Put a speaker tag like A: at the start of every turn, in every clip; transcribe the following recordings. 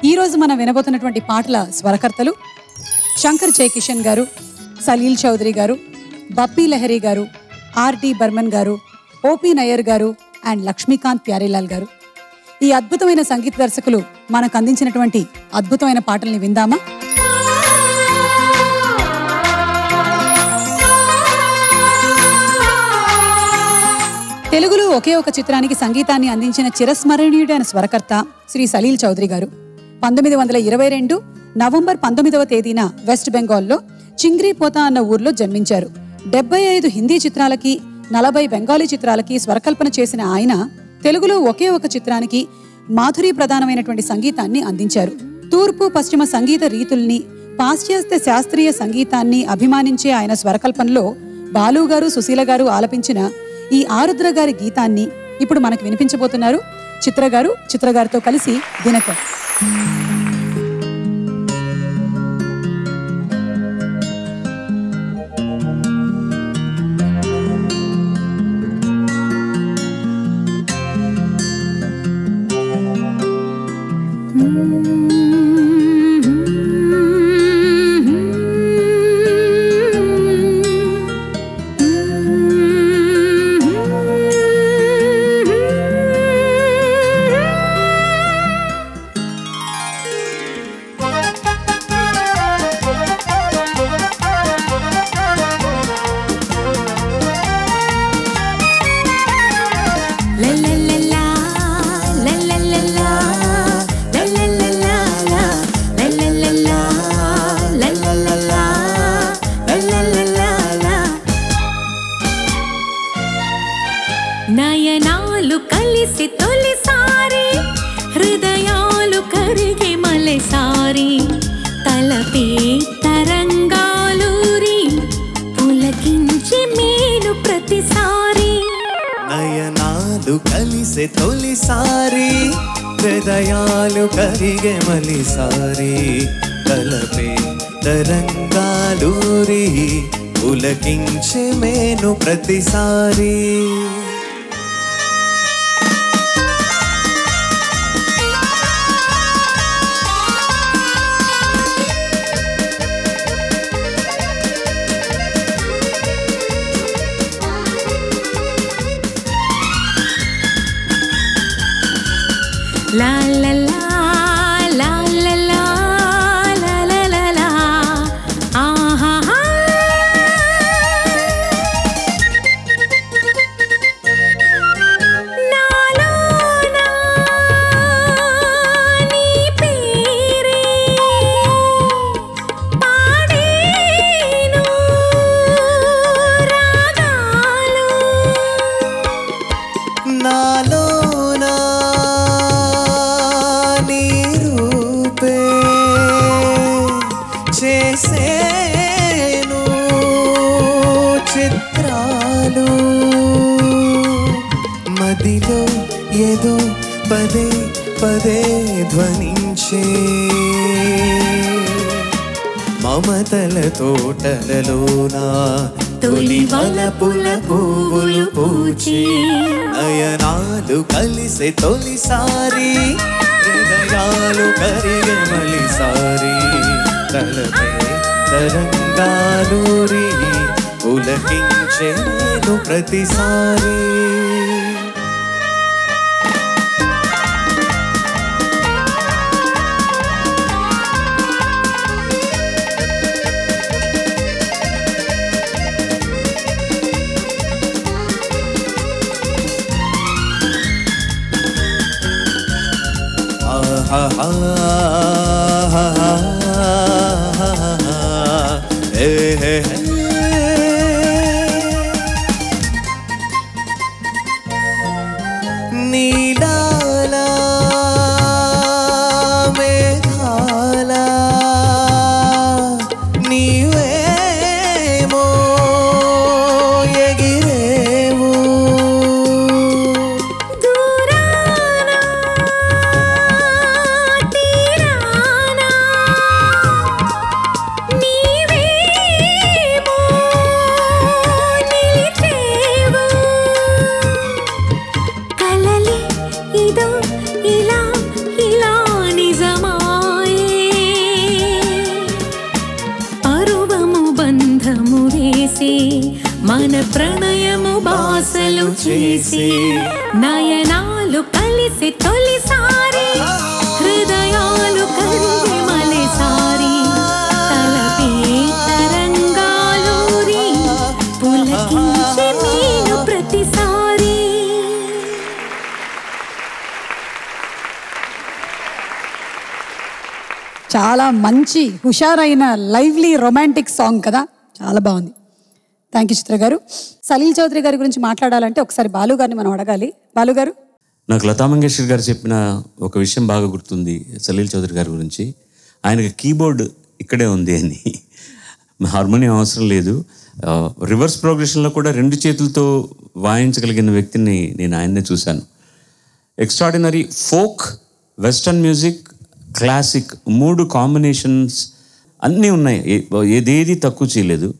A: ఈరోజు మనం వినబోతున్నటువంటి పాటల స్వరకర్తలు శంకర్ జయకిషన్ గారు, సలీల్ చౌదరి గారు, బప్పీ లహరి గారు, ఆర్డి బర్మన్ గారు, ఓపీ నయ్యర్ గారు అండ్ లక్ష్మీకాంత్ ప్యారీలాల్ గారు. ఈ అద్భుతమైన సంగీత దర్శకులు మనకు అందించినటువంటి అద్భుతమైన పాటల్ని విందామా? తెలుగులో ఒకే ఒక చిత్రానికి సంగీతాన్ని అందించిన చిరస్మరణీయుడైన స్వరకర్త శ్రీ సలీల్ చౌదరి గారు 1922 నవంబర్ 19వ తేదీన వెస్ట్ బెంగాల్లో చింగ్రీపోతా అన్న ఊర్లో జన్మించారు. 75 హిందీ చిత్రాలకి 40 బెంగాలీ చిత్రాలకి స్వరకల్పన చేసిన ఆయన తెలుగులో ఒకే ఒక చిత్రానికి మాధురీ ప్రధానమైనటువంటి సంగీతాన్ని అందించారు. తూర్పు పశ్చిమ సంగీత రీతుల్ని, పాశ్చాత్య శాస్త్రీయ సంగీతాన్ని అభిమానించే ఆయన స్వరకల్పనలో బాలు గారు, సుశీల గారు ఆలపించిన ఈ ఆరుద్ర గారి గీతాన్ని ఇప్పుడు మనకు వినిపించబోతున్నారు చిత్రగారితో కలిసి దినకర్.
B: నయనాలు కలిసి తొలిసారి, హృదయాలు కరిగి మలసారి, తలపే తరంగాలూరి పులకించి మేను ప్రతిసారి.
C: నయనాలు కలిసి తొలిసారి, హృదయాలు కరిగే మలిసారి, తలపే తరంగాలూరి పులకించి మేను ప్రతిసారి.
B: La la la la la la la la la la aha ha. Nalo na ni pere paadenu ragalu
C: నాలో చేసేను చిత్రాలు, మదిలో ఏదో పదే పదే ధ్వనించే మమతల తోటలలోన తొలి వలపుల పువ్వులు పూచి. నయనాలు కలిసి తొలిసారి, హృదయాలు కరిగే మలిసారి, తలపే తరంగాలూరి పులకించేను ప్రతిసారి. నీలాల మేఘాల నీవేమో ఎగిరేవు,
B: నీవేమో
C: చేసే
B: నయనాలు కలిసి తొలిసారి హృదయాలు కలిసి మలిసారి తలపే తరంగాలూరి పులకించే నేను ప్రతిసారి.
A: చాలా మంచి హుషారైన లైవ్లీ రొమాంటిక్ సాంగ్ కదా, చాలా బాగుంది. థ్యాంక్ యూ చిత్ర గారు. సలీల్ చౌదరి గారి గురించి మాట్లాడాలంటే ఒకసారి బాలు గారిని మనం అడగాలి. బాలు గారు.
D: నాకు లతా మంగేష్కర్ గారు చెప్పిన ఒక విషయం బాగా గుర్తుంది సలీల్ చౌదరి గారి గురించి. ఆయనకి కీబోర్డ్ ఇక్కడే ఉంది అని, హార్మోనియం అవసరం లేదు. రివర్స్ ప్రోగ్రెషన్లో కూడా 2 చేతులతో వాయించగలిగిన వ్యక్తిని నేను ఆయన్నే చూశాను. Extraordinary folk, western music, classic 3 combinations అన్నీ ఉన్నాయి. ఏదేది తక్కువ చేయలేదు.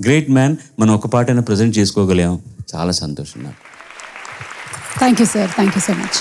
D: Great man. మనం ఒక పాటైనా ప్రజెంట్ చేసుకోగలిగాం. చాలా సంతోషం నాకు.
A: Thank you sir, thank you so much.